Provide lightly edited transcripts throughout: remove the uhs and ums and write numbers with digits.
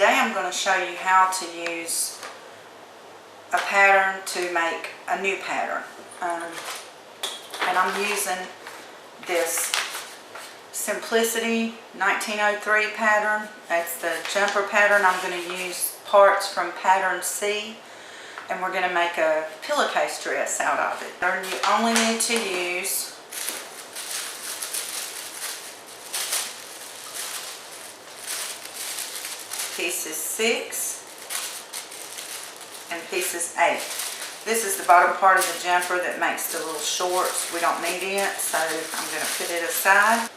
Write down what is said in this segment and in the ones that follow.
today I'm going to show you how to use a pattern to make a new pattern. And I'm using this Simplicity 1903 pattern. That's the jumper pattern. I'm going to use parts from pattern C, and we're going to make a pillowcase dress out of it. You only need to use pieces 6 and pieces 8. This is the bottom part of the jumper that makes the little shorts. We don't need it, so I'm going to put it aside.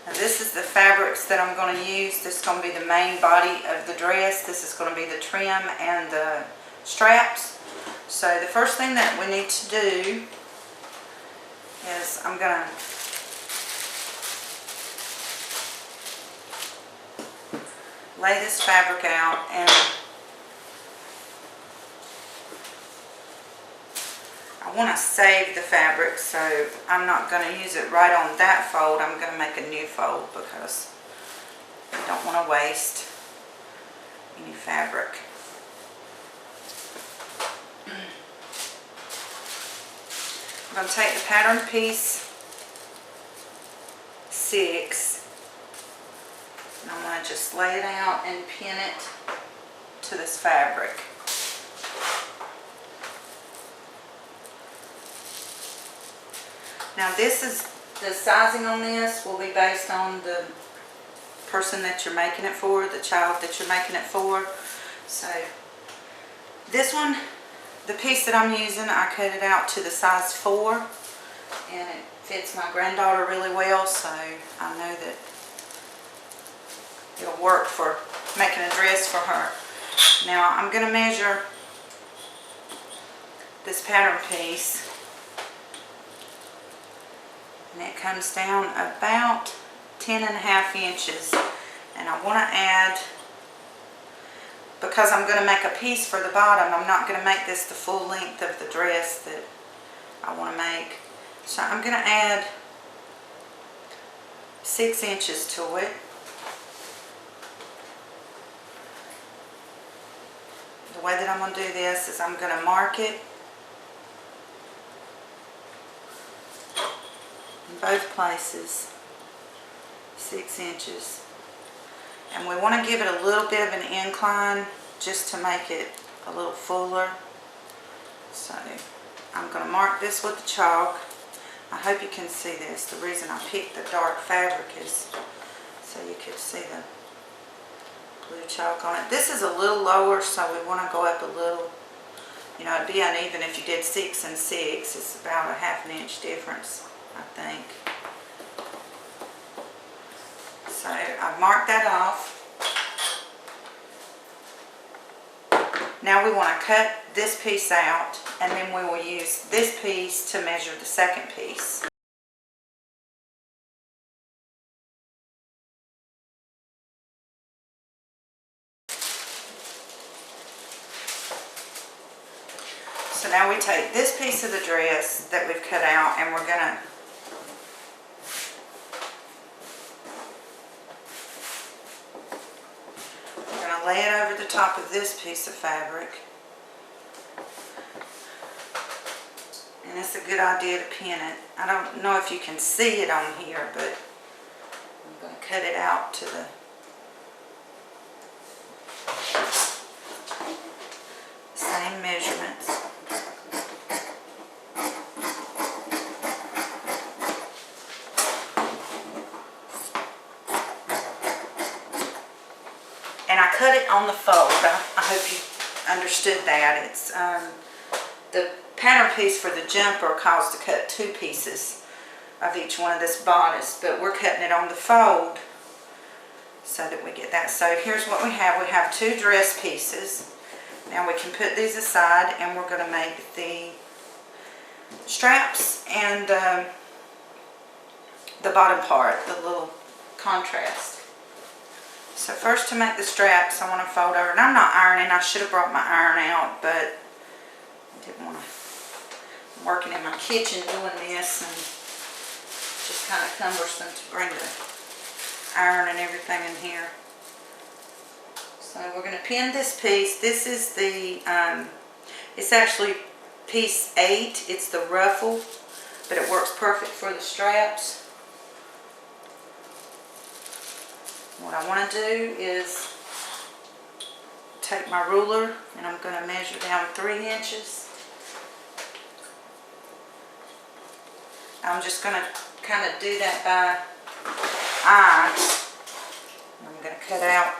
Now this is the fabrics that I'm going to use. This is going to be the main body of the dress. This is going to be the trim and the straps. So the first thing that we need to do is I'm going to lay this fabric out, and I want to save the fabric, so I'm not going to use it right on that fold. I'm going to make a new fold because I don't want to waste any fabric. I'm going to take the pattern piece 6, and I'm going to just lay it out and pin it to this fabric. Now this is, the sizing on this will be based on the person that you're making it for, the child that you're making it for. So this one, the piece that I'm using, I cut it out to the size 4, and it fits my granddaughter really well, so I know that it'll work for making a dress for her. Now I'm going to measure this pattern piece, and it comes down about 10.5 inches, and I want to add, because I'm going to make a piece for the bottom, I'm not going to make this the full length of the dress that I want to make. So I'm going to add 6 inches to it. The way that I'm going to do this is I'm going to mark it in both places, 6 inches. And we want to give it a little bit of an incline just to make it a little fuller. So I'm going to mark this with the chalk. I hope you can see this. The reason I picked the dark fabric is so you could see the blue chalk on it. This is a little lower, so we want to go up a little. You know, it'd be uneven if you did 6 and 6. It's about a ½ inch difference, I think. So I've marked that off. Now we want to cut this piece out, and then we will use this piece to measure the second piece. So now we take this piece of the dress that we've cut out, and we're going to lay it over the top of this piece of fabric. And it's a good idea to pin it. I don't know if you can see it on here, but I'm going to cut it out to the same measurements. And I cut it on the fold. I hope you understood that. It's the pattern piece for the jumper calls to cut 2 pieces of each one of this bodice, but we're cutting it on the fold so that we get that. So here's what we have. We have 2 dress pieces. Now we can put these aside, and we're going to make the straps and the bottom part, the little contrast. So first, to make the straps, I want to fold over, and I'm not ironing. I should have brought my iron out, but I didn't want to. I'm working in my kitchen doing this, and it's just kind of cumbersome to bring the iron and everything in here. So we're going to pin this piece. This is the, it's actually piece 8. It's the ruffle, but it works perfect for the straps. What I want to do is take my ruler and I'm going to measure down 3 inches. I'm just going to kind of do that by eye. I'm going to cut out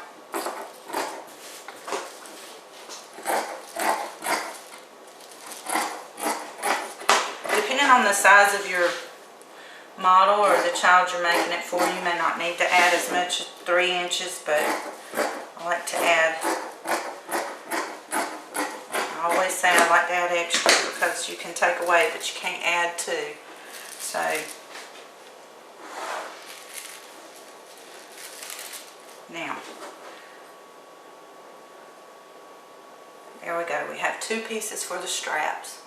depending on the size of your model or the child you're making it for. You may not need to add as much as 3 inches, but I like to add, I always say I like to add extra because you can take away but you can't add to. So now, there we go. We have 2 pieces for the straps.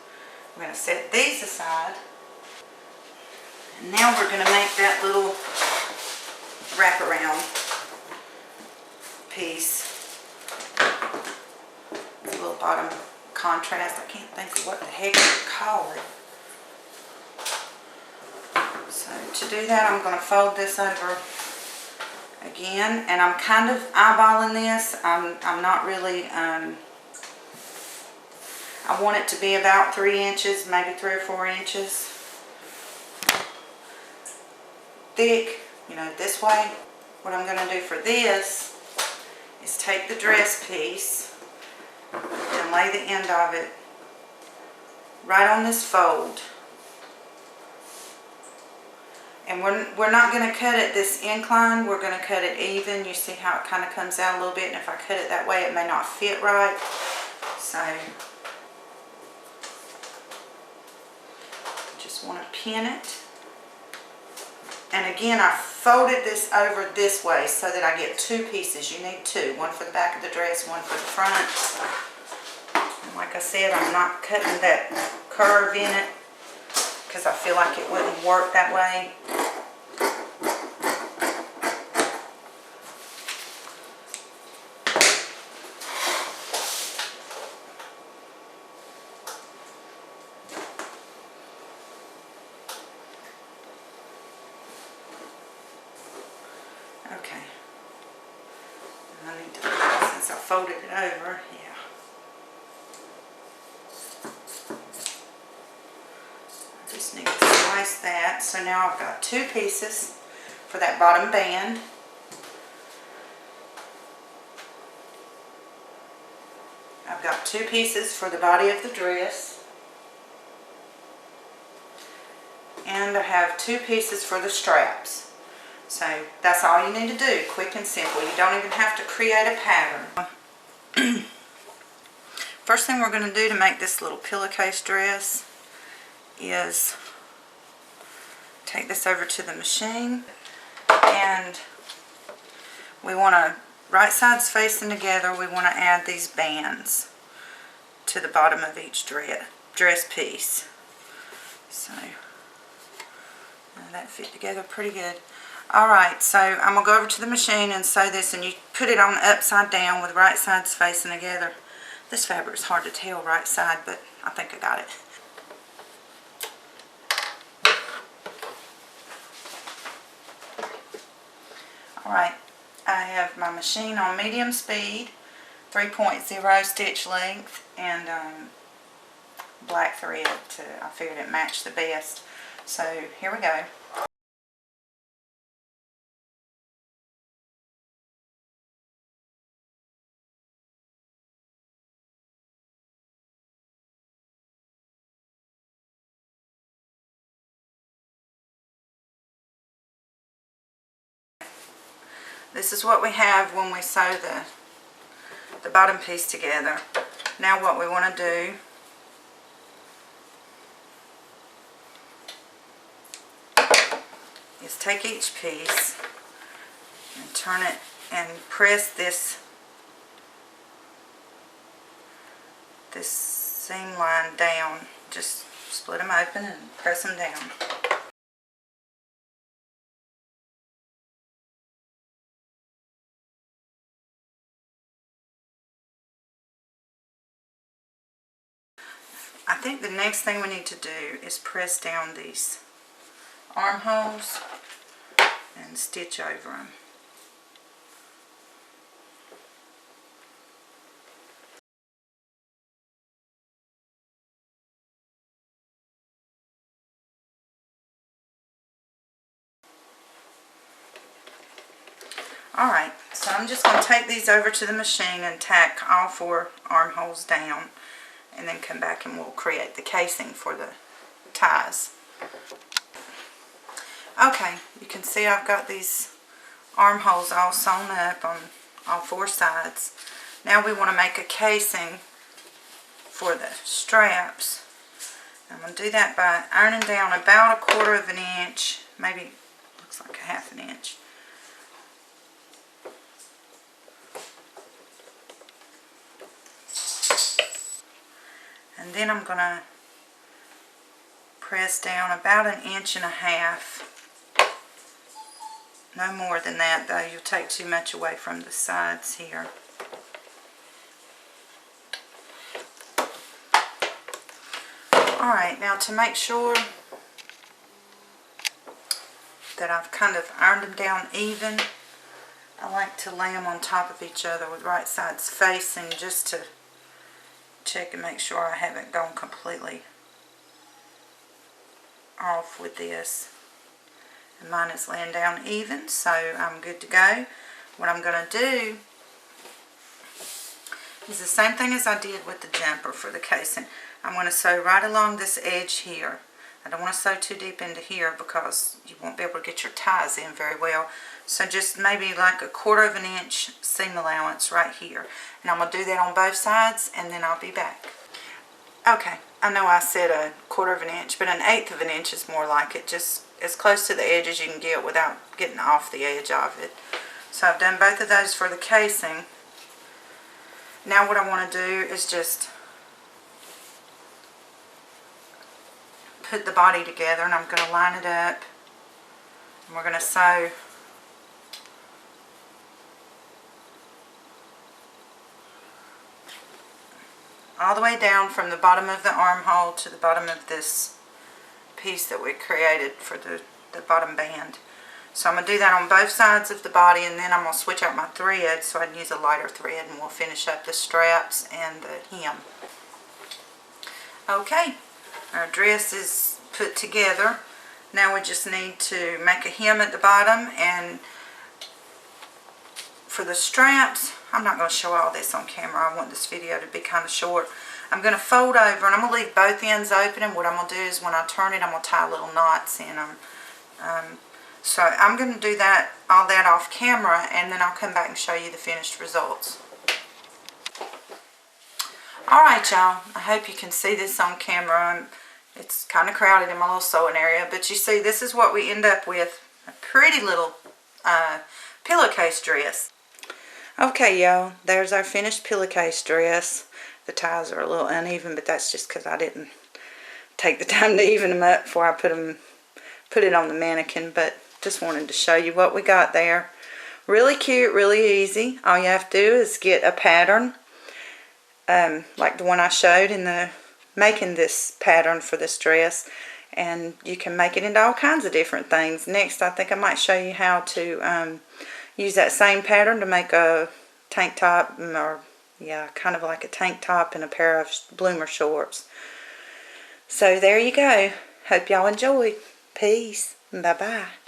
We're going to set these aside. And now we're going to make that little wraparound piece. The little bottom contrast. I can't think of what the heck to call it. So to do that, I'm going to fold this over again, and I'm kind of eyeballing this. I'm not really, I want it to be about 3 inches, maybe 3 or 4 inches thick, you know, this way. What I'm going to do for this is take the dress piece and lay the end of it right on this fold. And we're not going to cut it this incline, we're going to cut it even. You see how it kind of comes out a little bit, and if I cut it that way it may not fit right. So just want to pin it. And again, I folded this over this way so that I get 2 pieces. You need 2, one for the back of the dress, one for the front. And like I said, I'm not cutting that curve in it because I feel like it wouldn't work that way. Okay. I need to, since I folded it over, yeah. I just need to slice that. So now I've got 2 pieces for that bottom band. I've got 2 pieces for the body of the dress. And I have 2 pieces for the straps. So that's all you need to do, quick and simple. You don't even have to create a pattern. First thing we're going to do to make this little pillowcase dress is take this over to the machine, and we want to, right sides facing together, we want to add these bands to the bottom of each dress piece. So that fit together pretty good. Alright, so I'm going to go over to the machine and sew this, and you put it on upside down with right sides facing together. This fabric is hard to tell right side, but I think I got it. Alright, I have my machine on medium speed, 3.0 stitch length, and black thread. I figured it matched the best. So here we go. This is what we have when we sew the bottom piece together. Now what we want to do is take each piece and turn it and press this seam line down. Just split them open and press them down. I think the next thing we need to do is press down these armholes and stitch over them. Alright, so I'm just going to take these over to the machine and tack all 4 armholes down, and then come back and we'll create the casing for the ties. Okay, you can see I've got these armholes all sewn up on all 4 sides. Now we want to make a casing for the straps. I'm going to do that by ironing down about 1/4 of an inch, maybe looks like 1/2 an inch. And then I'm going to press down about 1.5 inches. No more than that though, you'll take too much away from the sides here. Alright, now to make sure that I've kind of ironed them down even, I like to lay them on top of each other with right sides facing, just to check and make sure I haven't gone completely off with this. And mine is laying down even, so I'm good to go. What I'm going to do is the same thing as I did with the jumper for the casing. I'm going to sew right along this edge here. I don't want to sew too deep into here because you won't be able to get your ties in very well. So just maybe like 1/4 of an inch seam allowance right here. And I'm going to do that on both sides, and then I'll be back. Okay, I know I said 1/4 of an inch, but 1/8 of an inch is more like it. Just as close to the edge as you can get without getting off the edge of it. So I've done both of those for the casing. Now what I want to do is just put the body together, and I'm going to line it up, and we're going to sew all the way down from the bottom of the armhole to the bottom of this piece that we created for the bottom band. So I'm going to do that on both sides of the body, and then I'm going to switch out my thread so I can use a lighter thread, and we'll finish up the straps and the hem. Okay, our dress is put together. Now we just need to make a hem at the bottom, and for the straps, I'm not going to show all this on camera. I want this video to be kind of short. I'm going to fold over, and I'm going to leave both ends open, and what I'm going to do is when I turn it, I'm going to tie little knots in them. So I'm going to do all that off camera, and then I'll come back and show you the finished results. Alright y'all, I hope you can see this on camera. It's kind of crowded in my little sewing area, but you see this is what we end up with. A pretty little pillowcase dress. Okay y'all, there's our finished pillowcase dress. The ties are a little uneven, but that's just because I didn't take the time to even them up before I put it on the mannequin. But just wanted to show you what we got there. Really cute, really easy. All you have to do is get a pattern, like the one I showed in the making this pattern for this dress, and you can make it into all kinds of different things. Next, I think I might show you how to use that same pattern to make a tank top, or yeah, kind of like a tank top and a pair of bloomer shorts. So there you go. Hope y'all enjoyed. Peace. Bye-bye.